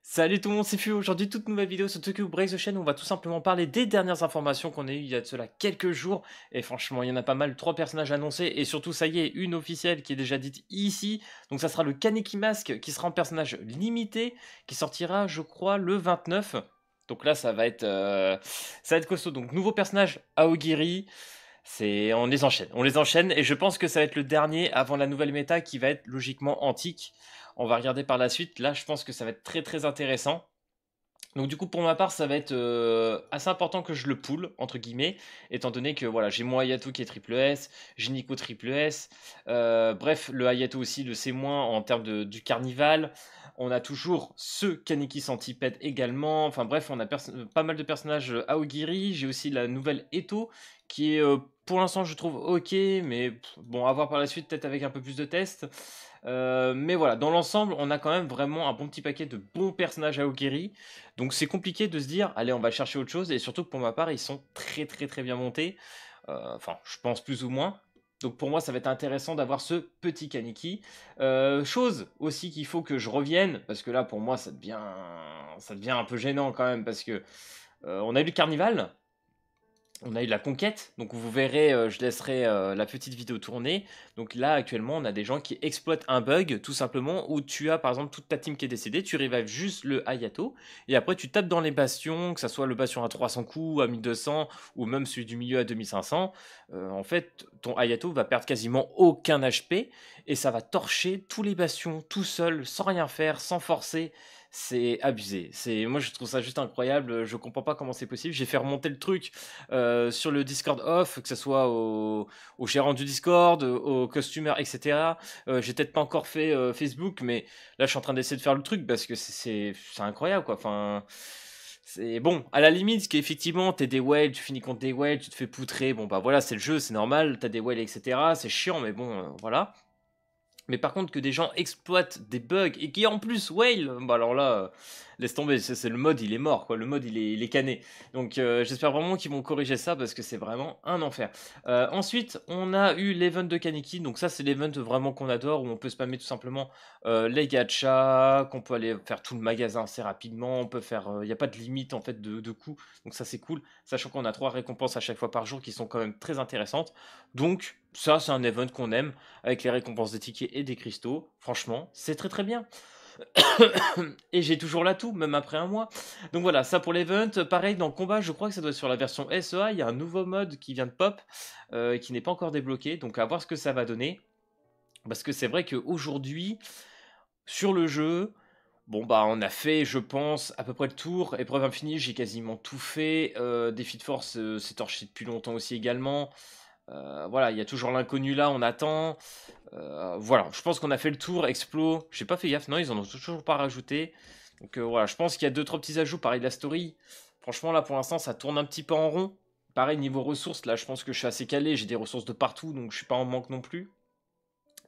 Salut tout le monde, c'est Fu. Aujourd'hui, toute nouvelle vidéo sur Tokyo Break the Chain. On va tout simplement parler des dernières informations qu'on a eues il y a de cela quelques jours. Et franchement, il y en a pas mal, 3 personnages annoncés. Et surtout, ça y est, une officielle qui est déjà dite ici. Donc, ça sera le Kaneki Mask qui sera un personnage limité qui sortira, je crois, le 29. Donc là, ça va être costaud. Donc, nouveau personnage, Aogiri. On les enchaîne. Et je pense que ça va être le dernier avant la nouvelle méta qui va être logiquement antique. On va regarder par la suite. Là, je pense que ça va être très très intéressant. Donc du coup pour ma part ça va être assez important que je le pull entre guillemets étant donné que voilà j'ai mon Hayato qui est triple S, j'ai Nico triple S, bref le Hayato aussi le C- en termes du carnival, on a toujours ce Kaneki Centipede également, enfin bref on a pas mal de personnages Aogiri, j'ai aussi la nouvelle Eto qui est pour l'instant je trouve ok mais bon à voir par la suite peut-être avec un peu plus de tests. Mais voilà, dans l'ensemble, on a quand même vraiment un bon petit paquet de bons personnages à Aogiri. Donc c'est compliqué de se dire, allez, on va chercher autre chose. Et surtout que pour ma part, ils sont très très très bien montés. Enfin, je pense plus ou moins. Donc pour moi, ça va être intéressant d'avoir ce petit Kaneki. Chose aussi qu'il faut que je revienne, parce que là, pour moi, ça devient un peu gênant quand même, parce que on a eu le Carnival, on a eu la conquête, donc vous verrez, je laisserai la petite vidéo tourner. Donc là, actuellement, on a des gens qui exploitent un bug, tout simplement, où tu as par exemple toute ta team qui est décédée, tu revives juste le Hayato, et après tu tapes dans les bastions, que ça soit le bastion à 300 coups, à 1200, ou même celui du milieu à 2500. En fait, ton Hayato va perdre quasiment aucun HP, et ça va torcher tous les bastions tout seul, sans rien faire, sans forcer. C'est abusé. Moi, je trouve ça juste incroyable. Je comprends pas comment c'est possible. J'ai fait remonter le truc sur le Discord off, que ce soit au gérant du Discord, au customer, etc. J'ai peut-être pas encore fait Facebook, mais là je suis en train d'essayer de faire le truc parce que c'est incroyable quoi. Enfin, c'est bon, à la limite, ce qui est effectivement, t'es des whales, tu finis contre des whales, tu te fais poutrer, bon bah voilà, c'est le jeu, c'est normal, t'as des whales, etc. C'est chiant, mais bon, voilà. Mais par contre, que des gens exploitent des bugs et qui en plus whale, bah alors là, laisse tomber, c'est le mode, il est mort, quoi. Le mode, il est cané. Donc j'espère vraiment qu'ils vont corriger ça parce que c'est vraiment un enfer. Ensuite, on a eu l'event de Kaneki. Donc ça, c'est l'event vraiment qu'on adore où on peut spammer tout simplement les gachas, qu'on peut aller faire tout le magasin assez rapidement. On peut faire, il n'y a pas de limite en fait de coûts. Donc ça, c'est cool. Sachant qu'on a 3 récompenses à chaque fois par jour qui sont quand même très intéressantes. Donc ça, c'est un event qu'on aime avec les récompenses des tickets et des cristaux. Franchement, c'est très très bien. Et j'ai toujours l'atout, même après un mois. Donc voilà, ça pour l'event. Pareil, dans le combat, je crois que ça doit être sur la version SEA. Il y a un nouveau mode qui vient de pop, qui n'est pas encore débloqué. Donc à voir ce que ça va donner. Parce que c'est vrai qu'aujourd'hui, sur le jeu, bon bah on a fait, je pense, à peu près le tour. Épreuve infinie, j'ai quasiment tout fait. Défi de force, c'est torché depuis longtemps aussi également. Voilà, il y a toujours l'inconnu là, on attend. Voilà, je pense qu'on a fait le tour. Explo, j'ai pas fait gaffe, non, ils en ont toujours pas rajouté. Donc voilà, je pense qu'il y a 2-3 petits ajouts. Pareil, de la story. Franchement, là pour l'instant, ça tourne un petit peu en rond. Pareil, niveau ressources, là je pense que je suis assez calé. J'ai des ressources de partout, donc je suis pas en manque non plus.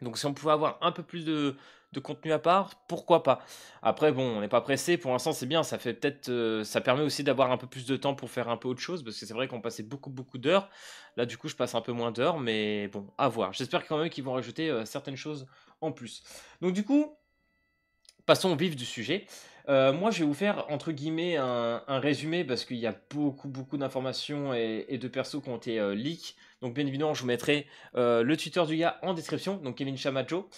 Donc si on pouvait avoir un peu plus de contenu à part, pourquoi pas. Après bon, on n'est pas pressé, pour l'instant c'est bien, ça fait peut-être ça permet aussi d'avoir un peu plus de temps pour faire un peu autre chose parce que c'est vrai qu'on passait beaucoup d'heures. Là du coup, je passe un peu moins d'heures mais bon, à voir. J'espère quand même qu'ils vont rajouter certaines choses en plus. Donc du coup, passons au vif du sujet. Moi, je vais vous faire entre guillemets un résumé parce qu'il y a beaucoup d'informations et de persos qui ont été leaks. Donc, bien évidemment, je vous mettrai le Twitter du gars en description, donc Kevin Chamajo,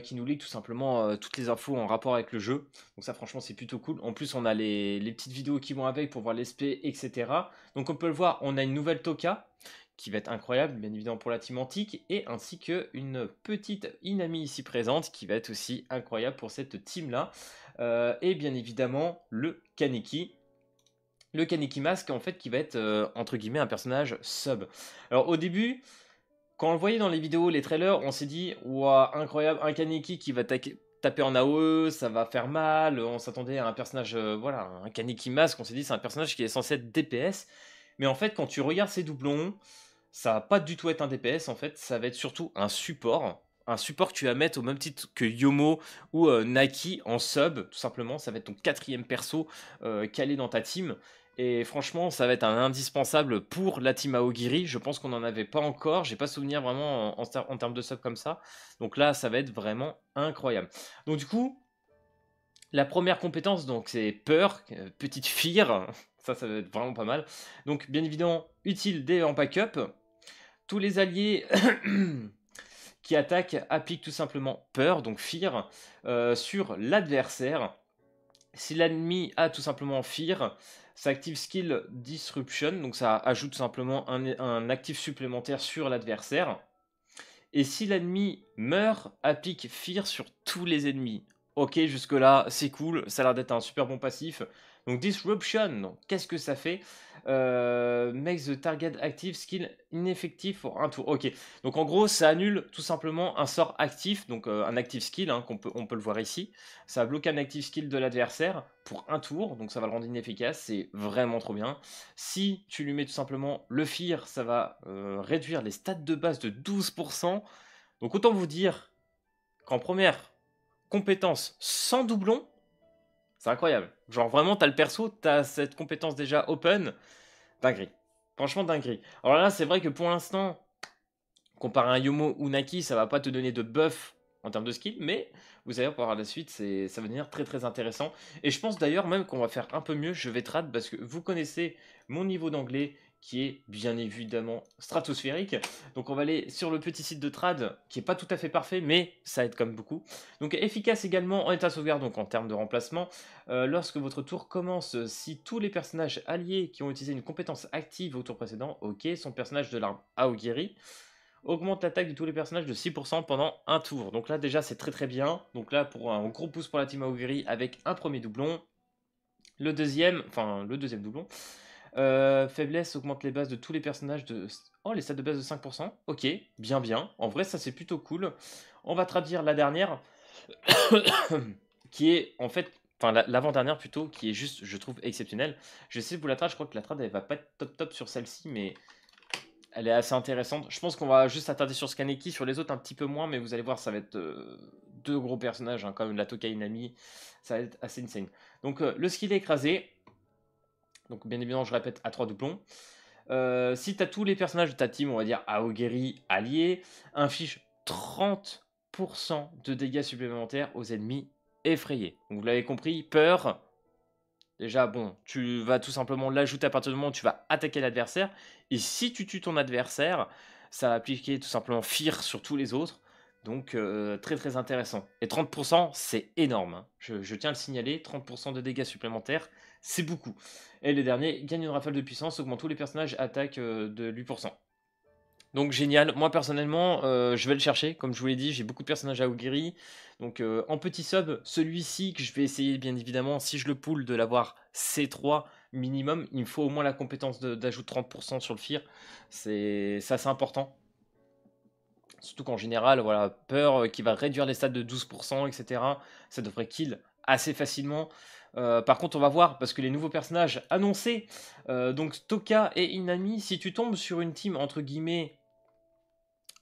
qui nous leak tout simplement toutes les infos en rapport avec le jeu. Donc, ça, franchement, c'est plutôt cool. En plus, on a les petites vidéos qui vont avec pour voir les SP, etc. Donc, on peut le voir, on a une nouvelle Toka qui va être incroyable, bien évidemment pour la team antique, et ainsi qu'une petite Inami ici présente qui va être aussi incroyable pour cette team-là. Et bien évidemment le Kaneki. Le Kaneki Mask en fait qui va être entre guillemets un personnage sub. Alors au début, quand on le voyait dans les vidéos, les trailers, on s'est dit ouah incroyable, un Kaneki qui va taper en AOE, ça va faire mal. On s'attendait à un personnage, voilà, un Kaneki Mask, on s'est dit c'est un personnage qui est censé être DPS. Mais en fait, quand tu regardes ses doublons, ça va pas du tout être un DPS en fait, ça va être surtout un support. Un support que tu vas mettre au même titre que Yomo ou Naki en sub, tout simplement. Ça va être ton quatrième perso calé dans ta team. Et franchement, ça va être un indispensable pour la team Aogiri. Je pense qu'on n'en avait pas encore. J'ai pas souvenir vraiment en termes de sub comme ça. Donc là, ça va être vraiment incroyable. Donc du coup, La première compétence, donc, c'est peur, petite fear. Ça va être vraiment pas mal. Donc, bien évidemment, utile dès en backup. Tous les alliés qui attaquent appliquent tout simplement peur, donc fear, sur l'adversaire. Si l'ennemi a tout simplement fear, ça active skill disruption, donc ça ajoute tout simplement un actif supplémentaire sur l'adversaire. Et si l'ennemi meurt, applique fear sur tous les ennemis. Ok, jusque-là, c'est cool, ça a l'air d'être un super bon passif. Donc Disruption, qu'est-ce que ça fait? Makes the target active skill ineffective pour un tour. Ok, donc en gros, ça annule tout simplement un sort actif, donc un active skill, hein, on peut le voir ici. Ça bloque un active skill de l'adversaire pour un tour, donc ça va le rendre inefficace, c'est vraiment trop bien. Si tu lui mets tout simplement le fear, ça va réduire les stats de base de 12%. Donc autant vous dire qu'en première compétence sans doublon, c'est incroyable. Genre vraiment, t'as le perso, t'as cette compétence déjà open, dinguerie. Franchement, dinguerie. Alors là, c'est vrai que pour l'instant, comparé à un Yomo ou Naki, ça va pas te donner de buff en termes de skill, mais vous allez voir par la suite, ça va devenir très très intéressant. Et je pense d'ailleurs même qu'on va faire un peu mieux, je vais trad, parce que vous connaissez mon niveau d'anglais qui est bien évidemment stratosphérique. Donc on va aller sur le petit site de trad, qui est pas tout à fait parfait, mais ça aide comme beaucoup. Donc efficace également en état de sauvegarde, donc en termes de remplacement. Lorsque votre tour commence, si tous les personnages alliés qui ont utilisé une compétence active au tour précédent, ok, son personnage de l'arme Aogiri, augmente l'attaque de tous les personnages de 6% pendant un tour. Donc là déjà c'est très très bien. Donc là pour un gros pouce pour la team Aogiri avec un premier doublon. Le deuxième doublon. Faiblesse augmente les bases de tous les personnages de... Oh, les stats de base de 5%. Ok, bien bien. En vrai ça c'est plutôt cool. On va traduire la dernière. Qui est en fait... Enfin l'avant-dernière plutôt, qui est juste, je trouve, exceptionnelle. Je sais vous la trad, je crois que la trad elle va pas être top top sur celle-ci, mais elle est assez intéressante. Je pense qu'on va juste s'attarder sur Skaneki, sur les autres un petit peu moins, mais vous allez voir, ça va être deux gros personnages, hein, comme la Tokai Inami. Ça va être assez insane. Donc le skill est écrasé. Donc bien évidemment, je répète, à 3 doublons. Si tu as tous les personnages de ta team, on va dire Aogiri alliés, inflige 30% de dégâts supplémentaires aux ennemis effrayés. Donc vous l'avez compris, peur. Déjà, bon, tu vas tout simplement l'ajouter à partir du moment où tu vas attaquer l'adversaire. Et si tu tues ton adversaire, ça va appliquer tout simplement Fear sur tous les autres. Donc, très très intéressant. Et 30%, c'est énorme, hein. Je tiens à le signaler, 30% de dégâts supplémentaires, c'est beaucoup. Et le dernier, gagne une rafale de puissance, augmente tous les personnages attaquent de 8%. Donc génial, moi personnellement je vais le chercher, comme je vous l'ai dit, j'ai beaucoup de personnages à Aogiri. Donc en petit sub, celui-ci que je vais essayer bien évidemment, si je le pull, de l'avoir C3 minimum, il me faut au moins la compétence d'ajout de 30% sur le Fear, c'est assez important. Surtout qu'en général, voilà, peur qui va réduire les stats de 12%, etc. Ça devrait kill assez facilement. Par contre, on va voir, parce que les nouveaux personnages annoncés, donc Toka et Inami, si tu tombes sur une team entre guillemets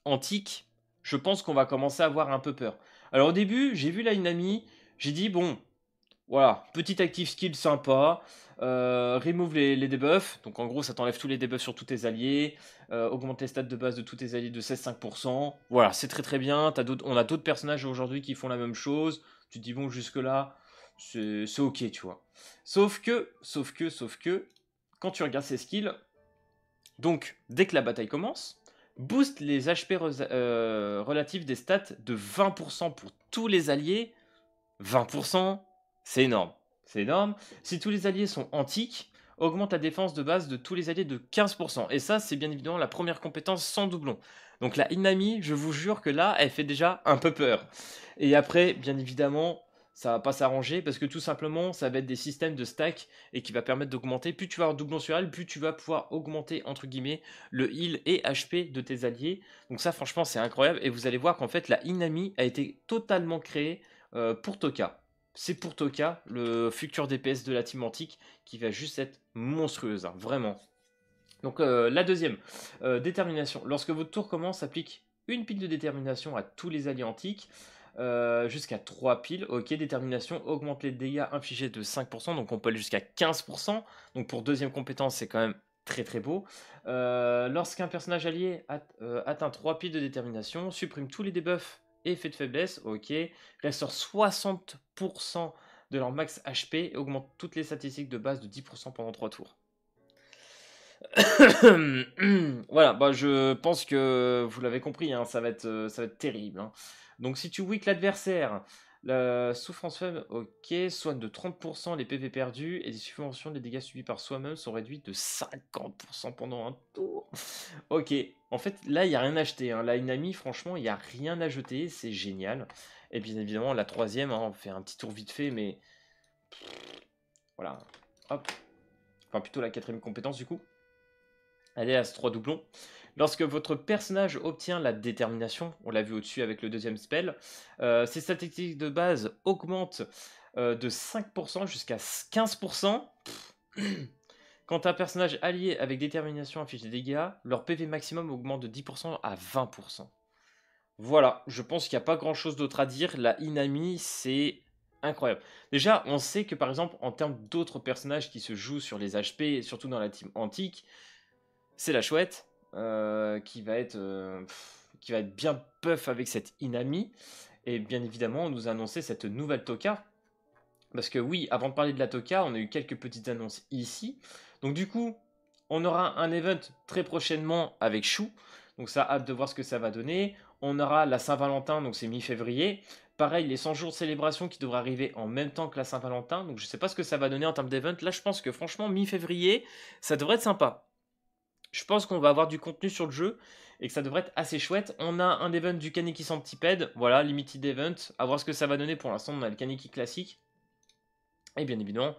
antique, je pense qu'on va commencer à avoir un peu peur. Alors au début, j'ai vu la Inami, j'ai dit bon, voilà, petit active skill sympa, remove les debuffs, donc en gros ça t'enlève tous les debuffs sur tous tes alliés, augmente les stats de base de tous tes alliés de 16-5%, voilà, c'est très très bien, on a d'autres personnages aujourd'hui qui font la même chose, tu te dis bon jusque là, c'est ok tu vois. Sauf que, quand tu regardes ces skills, donc dès que la bataille commence, booste les HP relatifs des stats de 20% pour tous les alliés. 20%, c'est énorme. C'est énorme. Si tous les alliés sont antiques, augmente la défense de base de tous les alliés de 15%. Et ça, c'est bien évidemment la première compétence sans doublon. Donc la Inami, je vous jure que là, elle fait déjà un peu peur. Et après, bien évidemment, ça va pas s'arranger parce que tout simplement, ça va être des systèmes de stack et qui va permettre d'augmenter. Plus tu vas avoir doublon sur elle, plus tu vas pouvoir augmenter, entre guillemets, le heal et HP de tes alliés. Donc ça, franchement, c'est incroyable. Et vous allez voir qu'en fait, la Inami a été totalement créée pour Toka. C'est pour Toka, le futur DPS de la team antique, qui va juste être monstrueuse, hein, vraiment. Donc la deuxième, détermination. Lorsque votre tour commence, applique une pile de détermination à tous les alliés antiques, jusqu'à 3 piles. Ok, détermination augmente les dégâts infligés de 5%, donc on peut aller jusqu'à 15%. Donc pour deuxième compétence, c'est quand même très très beau. Lorsqu'un personnage allié atteint 3 piles de détermination, supprime tous les debuffs et effets de faiblesse. Ok, restaure 60% de leur max HP et augmente toutes les statistiques de base de 10% pendant 3 tours. Voilà, bah je pense que vous l'avez compris, hein, ça va être terrible. Hein. Donc si tu weak l'adversaire, la souffrance faible, ok, soigne de 30% les PV perdus et les subventions des dégâts subis par soi-même sont réduites de 50% pendant un tour. Ok, en fait là il n'y a rien à acheter. Hein. Là Inami, franchement, il n'y a rien à jeter, c'est génial. Et bien évidemment la troisième, hein, on fait un petit tour vite fait, mais voilà, hop. Enfin plutôt la quatrième compétence du coup. Allez à ce 3 doublons. Lorsque votre personnage obtient la détermination, on l'a vu au-dessus avec le deuxième spell, ses statistiques de base augmentent de 5% jusqu'à 15%. Quand un personnage allié avec détermination affiche des dégâts, leur PV maximum augmente de 10% à 20%. Voilà, je pense qu'il n'y a pas grand-chose d'autre à dire. La Inami, c'est incroyable. Déjà, on sait que par exemple, en termes d'autres personnages qui se jouent sur les HP, surtout dans la team antique, c'est la chouette qui va être bien puff avec cette Inami. Et bien évidemment, on nous a annoncé cette nouvelle Toka. Parce que oui, avant de parler de la Toka, on a eu quelques petites annonces ici. Donc du coup, on aura un event très prochainement avec Chou. Donc ça, hâte de voir ce que ça va donner. On aura la Saint-Valentin, donc c'est mi-février. Pareil, les 100 jours de célébration qui devraient arriver en même temps que la Saint-Valentin. Donc je sais pas ce que ça va donner en termes d'event. Là, je pense que franchement, mi-février, ça devrait être sympa. Je pense qu'on va avoir du contenu sur le jeu et que ça devrait être assez chouette. On a un event du Kaneki Centipede, voilà, limited event, à voir ce que ça va donner. Pour l'instant, on a le Kaneki classique. Et bien évidemment,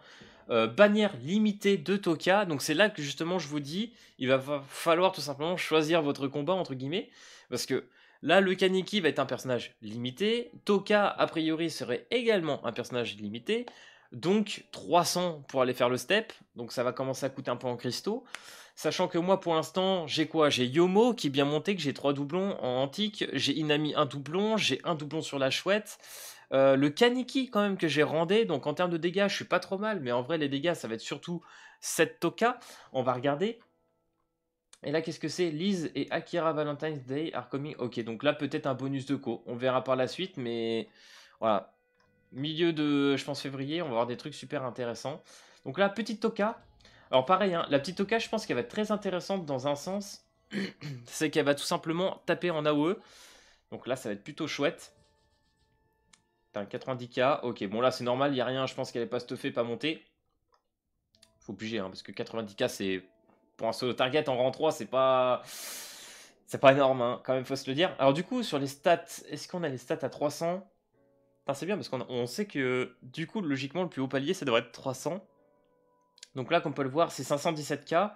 bannière limitée de Toka. Donc c'est là que justement je vous dis, il va falloir tout simplement choisir votre combat, entre guillemets. Parce que là, le Kaneki va être un personnage limité. Toka, a priori, serait également un personnage limité. Donc 300 pour aller faire le step. Donc ça va commencer à coûter un peu en cristaux. Sachant que moi, pour l'instant, j'ai quoi? J'ai Yomo qui est bien monté, que j'ai 3 doublons en antique. J'ai Inami un doublon, j'ai un doublon sur la chouette. Le Kaneki quand même que j'ai rendé, donc en termes de dégâts, je suis pas trop mal, mais en vrai les dégâts ça va être surtout cette Toka. On va regarder. Et là qu'est-ce que c'est? Liz et Akira Valentine's Day are coming. Ok, donc là peut-être un bonus de co. On verra par la suite, mais voilà. Milieu de, je pense, février, on va avoir des trucs super intéressants. Donc là, petite Toka. Alors pareil, hein, la petite Toka, je pense qu'elle va être très intéressante dans un sens. C'est qu'elle va tout simplement taper en AOE. Donc là, ça va être plutôt chouette. T'as un 90k. Ok, bon là, c'est normal, il n'y a rien. Je pense qu'elle n'est pas stuffée, pas montée. Faut bouger, hein, parce que 90k, c'est... Pour un solo target en rang 3, c'est pas... C'est pas énorme, hein, quand même, faut se le dire. Alors du coup, sur les stats, est-ce qu'on a les stats à 300? C'est bien, parce qu'on sait que, du coup, logiquement, le plus haut palier, ça devrait être 300. Donc là, comme on peut le voir, c'est 517k.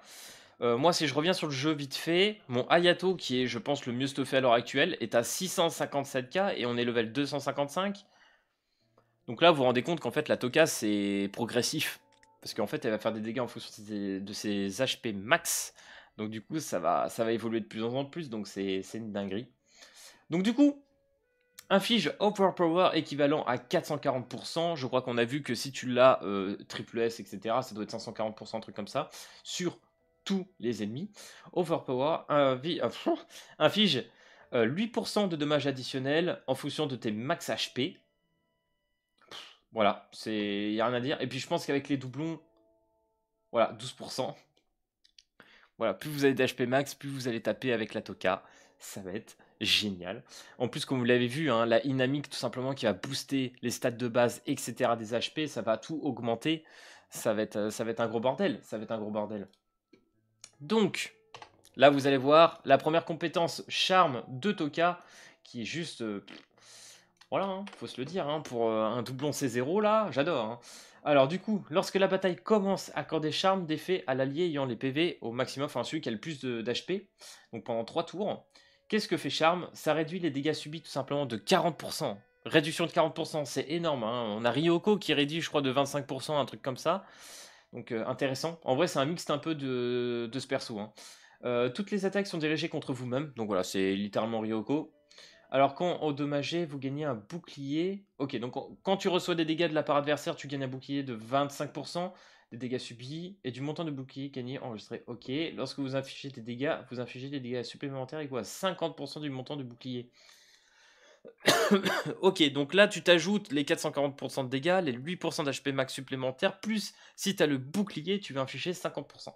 Moi, si je reviens sur le jeu vite fait, mon Hayato, qui est, je pense, le mieux stuffé à l'heure actuelle, est à 657k et on est level 255. Donc là, vous vous rendez compte qu'en fait, la Toka, c'est progressif. Parce qu'en fait, elle va faire des dégâts en fonction de ses HP max. Donc du coup, ça va évoluer de plus en plus. Donc c'est une dinguerie. Donc du coup, un fige Overpower équivalent à 440%. Je crois qu'on a vu que si tu l'as triple S, etc., ça doit être 540%, un truc comme ça, sur tous les ennemis. Overpower inflige 8% de dommages additionnels en fonction de tes max HP. Voilà, il n'y a rien à dire. Et puis je pense qu'avec les doublons, voilà, 12%. Voilà, plus vous avez d'HP max, plus vous allez taper avec la Toka. Ça va être génial. En plus, comme vous l'avez vu, hein, la Inamic, tout simplement, qui va booster les stats de base, etc. des HP, ça va tout augmenter. Ça va être un gros bordel. Ça va être un gros bordel. Donc, là, vous allez voir la première compétence charme de Toka, qui est juste... voilà, hein, faut se le dire, hein, pour un doublon C0, là, j'adore. Hein. Alors du coup, lorsque la bataille commence, accorder charme d'effet à l'allié ayant les PV au maximum, enfin celui qui a le plus d'HP, donc pendant 3 tours. Qu'est-ce que fait charme? Ça réduit les dégâts subis tout simplement de 40%. Réduction de 40%, c'est énorme. Hein. On a Ryoko qui réduit, je crois, de 25%, un truc comme ça. Donc intéressant. En vrai, c'est un mixte un peu de ce perso. Hein. Toutes les attaques sont dirigées contre vous-même, donc voilà, c'est littéralement Ryoko. Alors quand endommagé, vous gagnez un bouclier. Ok, donc quand tu reçois des dégâts de la part adversaire, tu gagnes un bouclier de 25% des dégâts subis et du montant de bouclier gagné enregistré. Ok, lorsque vous infligez des dégâts, vous infligez des dégâts supplémentaires égaux à 50% du montant du bouclier. Ok, donc là, tu t'ajoutes les 440% de dégâts, les 8% d'HP max supplémentaires, plus si tu as le bouclier, tu vas infliger 50%.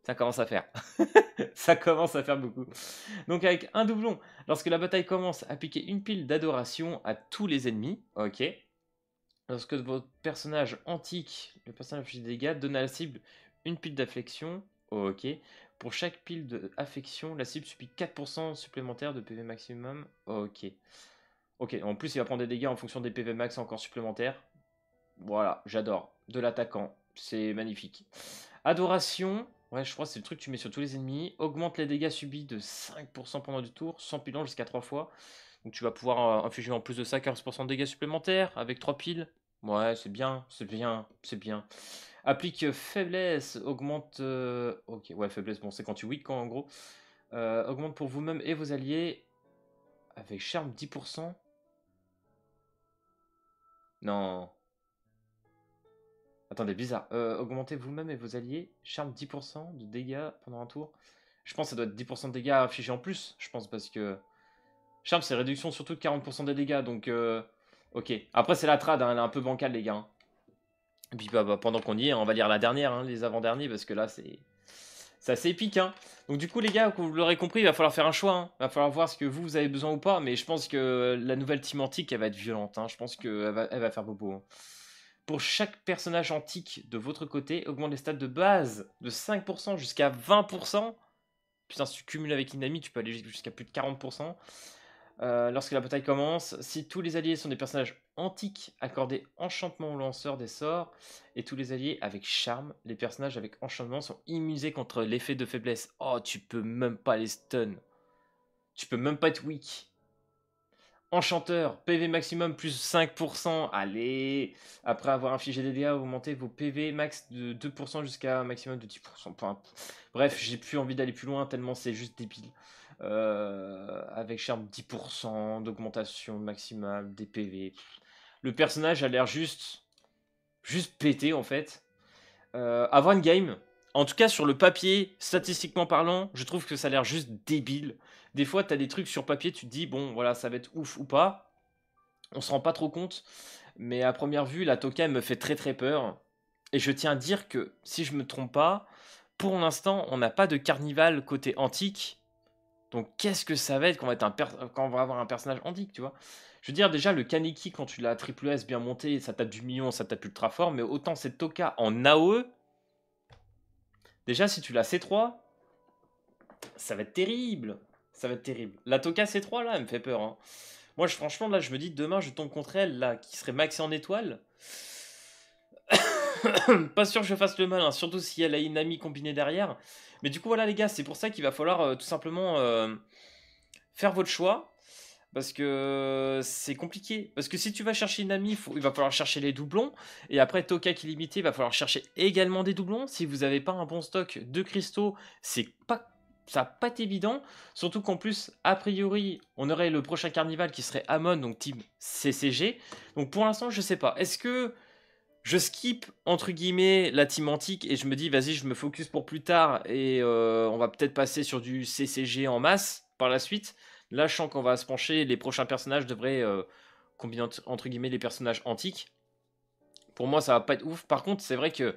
Ça commence à faire. Ça commence à faire beaucoup. Donc avec un doublon, lorsque la bataille commence, appliquez une pile d'adoration à tous les ennemis. Ok. Lorsque votre personnage antique, le personnage inflige des dégâts, donne à la cible une pile d'affection. Ok. Pour chaque pile d'affection, la cible subit 4% supplémentaires de PV maximum. Ok. Ok, en plus il va prendre des dégâts en fonction des PV max encore supplémentaires. Voilà, j'adore. De l'attaquant, c'est magnifique. Adoration, ouais, je crois que c'est le truc que tu mets sur tous les ennemis. Augmente les dégâts subis de 5% pendant du tour, sans pilant jusqu'à 3 fois. Donc tu vas pouvoir infliger en plus de ça 15% de dégâts supplémentaires avec 3 piles. Ouais, c'est bien, c'est bien, c'est bien. Applique faiblesse, augmente... Ok, ouais, faiblesse, bon, c'est quand tu weak, en gros. Augmente pour vous-même et vos alliés avec charme 10%. Non. Attendez, bizarre. Augmentez vous-même et vos alliés. Charme 10% de dégâts pendant un tour. Je pense que ça doit être 10% de dégâts affichés en plus. Je pense parce que... Charme, c'est réduction surtout de 40% des dégâts. Donc, ok. Après, c'est la trad. Hein, elle est un peu bancale, les gars. Hein. Et puis, pendant qu'on y est, on va lire la dernière, hein, les avant-derniers. Parce que là, c'est assez épique. Hein. Donc, du coup, les gars, comme vous l'aurez compris, il va falloir faire un choix. Hein. Il va falloir voir ce que vous avez besoin ou pas. Mais je pense que la nouvelle team antique, elle va être violente. Hein. Je pense elle va faire bobo. Hein. Pour chaque personnage antique de votre côté, augmente les stats de base de 5% jusqu'à 20%. Putain, si tu cumules avec une amie, tu peux aller jusqu'à plus de 40%. Lorsque la bataille commence, si tous les alliés sont des personnages antiques, accordez enchantement au lanceur des sorts. Et tous les alliés avec charme, les personnages avec enchantement sont immunisés contre l'effet de faiblesse. Oh, tu peux même pas les stun. Tu peux même pas être weak. Enchanteur, PV maximum plus 5%. Allez. Après avoir infligé des dégâts, augmentez vos PV max de 2% jusqu'à un maximum de 10%. Enfin, bref, j'ai plus envie d'aller plus loin tellement c'est juste débile. Avec charme 10% d'augmentation maximale des PV. Le personnage a l'air juste pété en fait. Avoir une game, en tout cas sur le papier, statistiquement parlant, je trouve que ça a l'air juste débile. Des fois, tu as des trucs sur papier, tu te dis, bon, voilà, ça va être ouf ou pas. On se rend pas trop compte. Mais à première vue, la Toka me fait très très peur. Et je tiens à dire que, si je me trompe pas, pour l'instant, on n'a pas de carnival côté antique. Donc qu'est-ce que ça va être quand on va avoir un personnage antique, tu vois. Je veux dire, déjà, le Kaneki, quand tu l'as triple S bien monté, ça tape du million, ça tape ultra fort. Mais autant cette Toka en AOE, déjà, si tu l'as C3, ça va être terrible. Ça va être terrible. La Toka C3, là, elle me fait peur. Hein. Moi, franchement, là, je me dis, demain, je tombe contre elle, là, qui serait maxée en étoile. Pas sûr que je fasse le mal, hein, surtout si elle a une amie combinée derrière. Mais du coup, voilà, les gars, c'est pour ça qu'il va falloir tout simplement faire votre choix. Parce que c'est compliqué. Parce que si tu vas chercher une amie, il va falloir chercher les doublons. Et après, Toka qui est limité, il va falloir chercher également des doublons. Si vous n'avez pas un bon stock de cristaux, ça va pas être évident. Surtout qu'en plus, a priori, on aurait le prochain carnival qui serait Amon, donc team CCG. Donc pour l'instant, je sais pas. Est-ce que je skip entre guillemets la team antique et je me dis vas-y je me focus pour plus tard et on va peut-être passer sur du CCG en masse par la suite. Là je sens qu'on va se pencher, les prochains personnages devraient combiner entre guillemets les personnages antiques. Pour moi ça va pas être ouf. Par contre c'est vrai que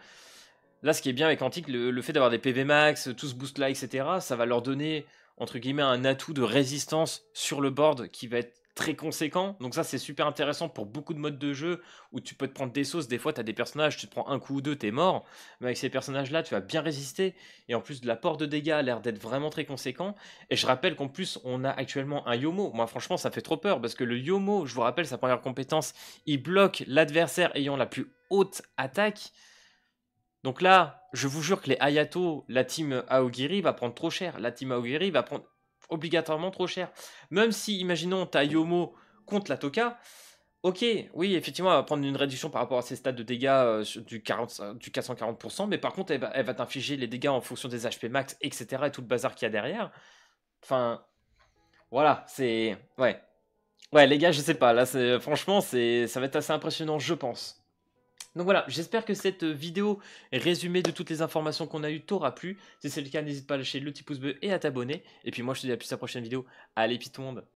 là ce qui est bien avec Antique, le fait d'avoir des PV max, tout ce boost là etc. Ça va leur donner entre guillemets un atout de résistance sur le board qui va être très conséquent. Donc ça c'est super intéressant pour beaucoup de modes de jeu où tu peux te prendre des sauces. Des fois tu as des personnages, tu te prends un coup ou deux, t'es mort. Mais avec ces personnages là tu vas bien résister. Et en plus de l'apport de dégâts a l'air d'être vraiment très conséquent. Et je rappelle qu'en plus on a actuellement un Yomo. Moi franchement ça fait trop peur parce que le Yomo, je vous rappelle sa première compétence, il bloque l'adversaire ayant la plus haute attaque. Donc là, je vous jure que les Hayato, la team Aogiri va prendre trop cher. La team Aogiri va prendre obligatoirement trop cher. Même si, imaginons, t'as Yomo contre la Toka, ok, oui, effectivement, elle va prendre une réduction par rapport à ses stats de dégâts du 440%, mais par contre, elle va t'infliger les dégâts en fonction des HP max, etc. et tout le bazar qu'il y a derrière. Enfin, voilà, c'est... Ouais. Ouais, les gars, je sais pas, là, franchement, ça va être assez impressionnant, je pense. Donc voilà, j'espère que cette vidéo résumée de toutes les informations qu'on a eues t'aura plu. Si c'est le cas, n'hésite pas à lâcher le petit pouce bleu et à t'abonner. Et puis moi, je te dis à plus à la prochaine vidéo. Allez, pis tout le monde.